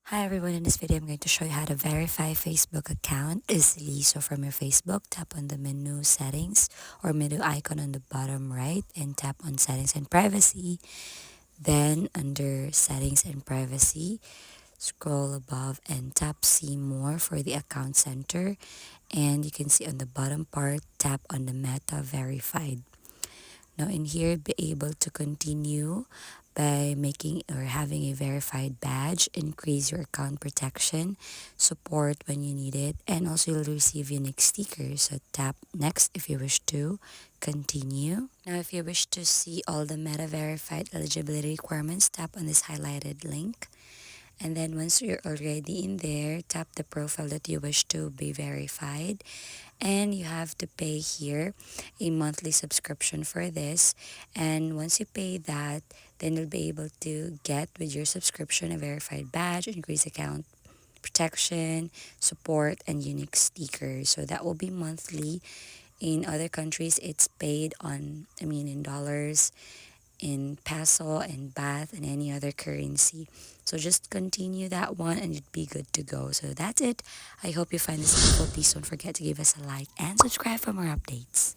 Hi everyone, in this video I'm going to show you how to verify Facebook account easily. So from your Facebook, tap on the menu settings or menu icon on the bottom right and tap on settings and privacy. Then under settings and privacy, scroll above and tap see more for the account center. And you can see on the bottom part, tap on the meta verified. Now in here, be able to continue by making or having a verified badge, increase your account protection, support when you need it, and also you'll receive unique stickers. So tap next if you wish to continue. Now if you wish to see all the meta verified eligibility requirements, tap on this highlighted link. And then once you're already in there, tap the profile that you wish to be verified. And you have to pay here a monthly subscription for this. And once you pay that, then you'll be able to get with your subscription a verified badge, increase account protection, support, and unique stickers. So that will be monthly. In other countries, it's paid in dollars, in peso and baht and any other currency. So just continue that one and you'd be good to go. So that's it. I hope you find this helpful. Please don't forget to give us a like and subscribe for more updates.